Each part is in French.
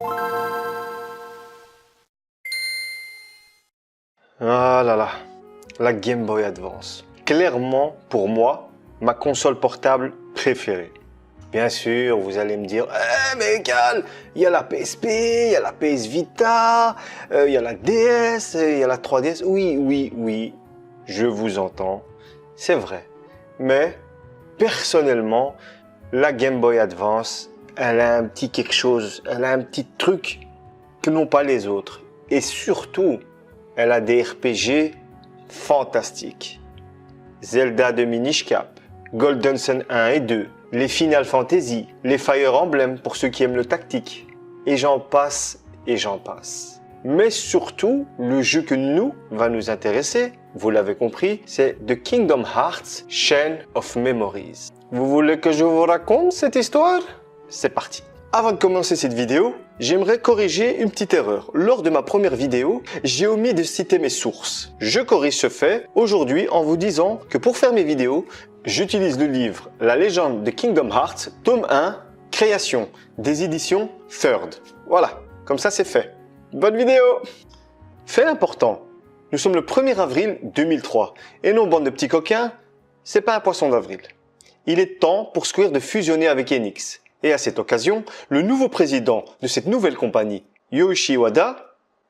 Ah là là, la Game Boy Advance. Clairement, pour moi, ma console portable préférée. Bien sûr, vous allez me dire, mais Cal, il y a la PSP, il y a la PS Vita, il y a la DS, il y a la 3DS. Oui, je vous entends, c'est vrai. Mais, personnellement, la Game Boy Advance, elle a un petit quelque chose, elle a un petit truc que n'ont pas les autres. Et surtout, elle a des RPG fantastiques. Zelda de Minish Cap, Golden Sun 1 et 2, les Final Fantasy, les Fire Emblem pour ceux qui aiment le tactique. Et j'en passe et j'en passe. Mais surtout, le jeu que va nous intéresser, vous l'avez compris, c'est The Kingdom Hearts Chain of Memories. Vous voulez que je vous raconte cette histoire? C'est parti. Avant de commencer cette vidéo, j'aimerais corriger une petite erreur. Lors de ma première vidéo, j'ai omis de citer mes sources. Je corrige ce fait aujourd'hui en vous disant que pour faire mes vidéos, j'utilise le livre La légende de Kingdom Hearts, tome 1, création, des éditions Third. Voilà, comme ça c'est fait. Bonne vidéo! Fait important, nous sommes le 1er avril 2003 et non, bande de petits coquins, c'est pas un poisson d'avril. Il est temps pour Square de fusionner avec Enix. Et à cette occasion, le nouveau président de cette nouvelle compagnie, Yoichi Wada,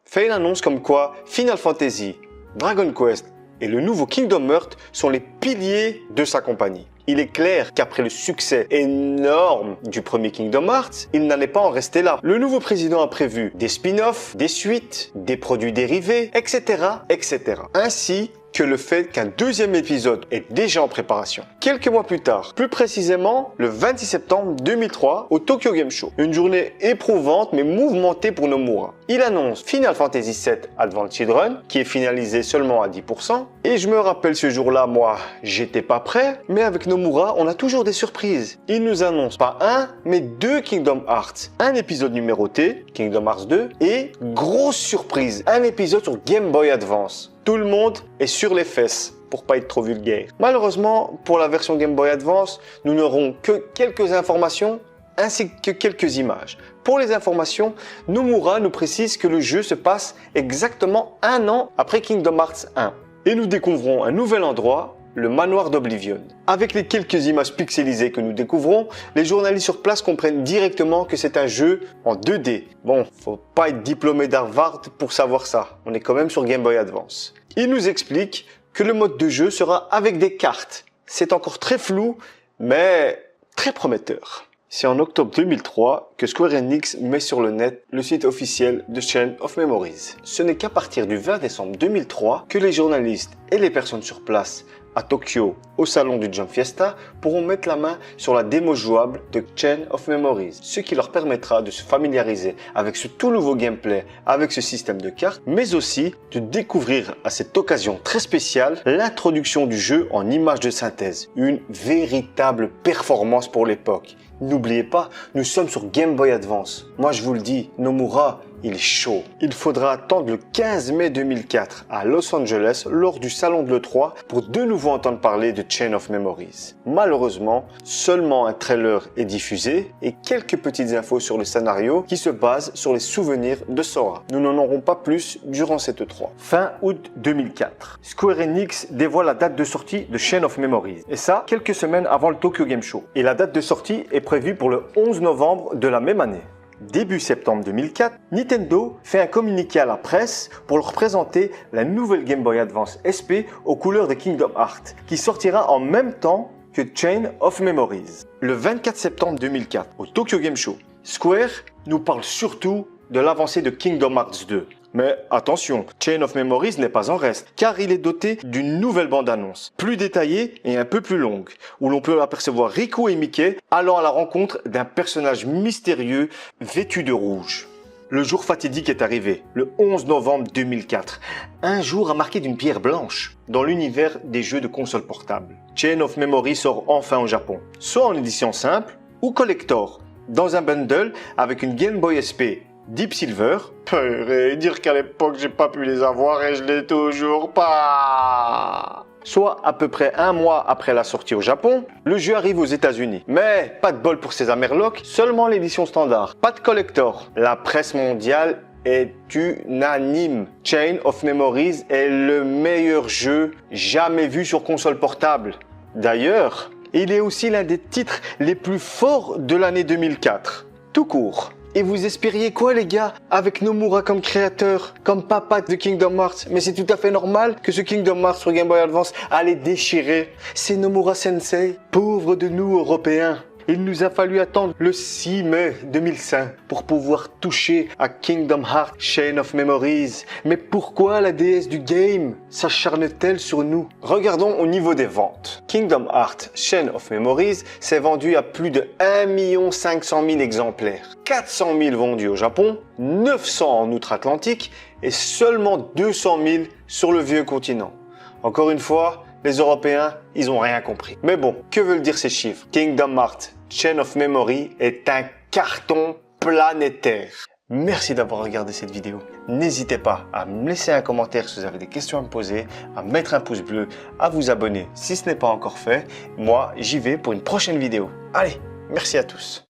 fait une annonce comme quoi Final Fantasy, Dragon Quest et le nouveau Kingdom Hearts sont les piliers de sa compagnie. Il est clair qu'après le succès énorme du premier Kingdom Hearts, il n'allait pas en rester là. Le nouveau président a prévu des spin-offs, des suites, des produits dérivés, etc., etc. Ainsi que le fait qu'un deuxième épisode est déjà en préparation. Quelques mois plus tard, plus précisément le 26 septembre 2003 au Tokyo Game Show. Une journée éprouvante mais mouvementée pour Nomura. Il annonce Final Fantasy VII Advance Children qui est finalisé seulement à 10%. Et je me rappelle ce jour-là, moi, j'étais pas prêt, mais avec Nomura, on a toujours des surprises. Il nous annonce pas un, mais deux Kingdom Hearts. Un épisode numéroté, Kingdom Hearts 2, et grosse surprise, un épisode sur Game Boy Advance. Tout le monde est sur les fesses, pour pas être trop vulgaire. Malheureusement, pour la version Game Boy Advance, nous n'aurons que quelques informations ainsi que quelques images. Pour les informations, Nomura nous précise que le jeu se passe exactement un an après Kingdom Hearts 1. Et nous découvrons un nouvel endroit, le manoir d'Oblivion. Avec les quelques images pixelisées que nous découvrons, les journalistes sur place comprennent directement que c'est un jeu en 2D. Bon, faut pas être diplômé d'Harvard pour savoir ça. On est quand même sur Game Boy Advance. Il nous explique que le mode de jeu sera avec des cartes. C'est encore très flou, mais très prometteur. C'est en octobre 2003 que Square Enix met sur le net le site officiel de Chain of Memories. Ce n'est qu'à partir du 20 décembre 2003 que les journalistes et les personnes sur place à Tokyo, au salon du Jump Fiesta, pourront mettre la main sur la démo jouable de Chain of Memories, ce qui leur permettra de se familiariser avec ce tout nouveau gameplay, avec ce système de cartes, mais aussi de découvrir à cette occasion très spéciale l'introduction du jeu en images de synthèse, une véritable performance pour l'époque. N'oubliez pas, nous sommes sur Game Boy Advance. Moi je vous le dis, Nomura, il est chaud. Il faudra attendre le 15 mai 2004 à Los Angeles lors du salon de l'E3 pour de nouveau entendre parler de Chain of Memories. Malheureusement, seulement un trailer est diffusé et quelques petites infos sur le scénario qui se basent sur les souvenirs de Sora. Nous n'en aurons pas plus durant cette E3. Fin août 2004, Square Enix dévoile la date de sortie de Chain of Memories. Et ça, quelques semaines avant le Tokyo Game Show. Et la date de sortie est prévue pour le 11 novembre de la même année. Début septembre 2004, Nintendo fait un communiqué à la presse pour leur présenter la nouvelle Game Boy Advance SP aux couleurs de Kingdom Hearts, qui sortira en même temps que Chain of Memories. Le 24 septembre 2004, au Tokyo Game Show, Square nous parle surtout de l'avancée de Kingdom Hearts 2. Mais attention, Chain of Memories n'est pas en reste, car il est doté d'une nouvelle bande-annonce, plus détaillée et un peu plus longue, où l'on peut apercevoir Riku et Mickey allant à la rencontre d'un personnage mystérieux vêtu de rouge. Le jour fatidique est arrivé, le 11 novembre 2004, un jour à marquer d'une pierre blanche dans l'univers des jeux de console portable. Chain of Memories sort enfin au Japon, soit en édition simple ou collector, dans un bundle avec une Game Boy SP Deep Silver. Purée, dire qu'à l'époque j'ai pas pu les avoir et je l'ai toujours pas. soit à peu près un mois après la sortie au Japon, le jeu arrive aux États-Unis. Mais pas de bol pour ces Amerlocs, seulement l'édition standard, pas de collector. La presse mondiale est unanime. Chain of Memories est le meilleur jeu jamais vu sur console portable. D'ailleurs, il est aussi l'un des titres les plus forts de l'année 2004. Tout court. Et vous espériez quoi les gars avec Nomura comme créateur, comme papa de Kingdom Hearts? Mais c'est tout à fait normal que ce Kingdom Hearts sur Game Boy Advance allait déchirer. C'est Nomura Sensei, pauvre de nous Européens. Il nous a fallu attendre le 6 mai 2005 pour pouvoir toucher à Kingdom Hearts Chain of Memories. Mais pourquoi la déesse du game s'acharne-t-elle sur nous? Regardons au niveau des ventes. Kingdom Hearts Chain of Memories s'est vendu à plus de 1 500 000 exemplaires. 400 000 vendus au Japon, 900 en outre-Atlantique et seulement 200 000 sur le vieux continent. Encore une fois, les Européens, ils ont rien compris. Mais bon, que veulent dire ces chiffres? Kingdom Hearts Chain of Memory est un carton planétaire. Merci d'avoir regardé cette vidéo. N'hésitez pas à me laisser un commentaire si vous avez des questions à me poser, à mettre un pouce bleu, à vous abonner si ce n'est pas encore fait. Moi, j'y vais pour une prochaine vidéo. Allez, merci à tous.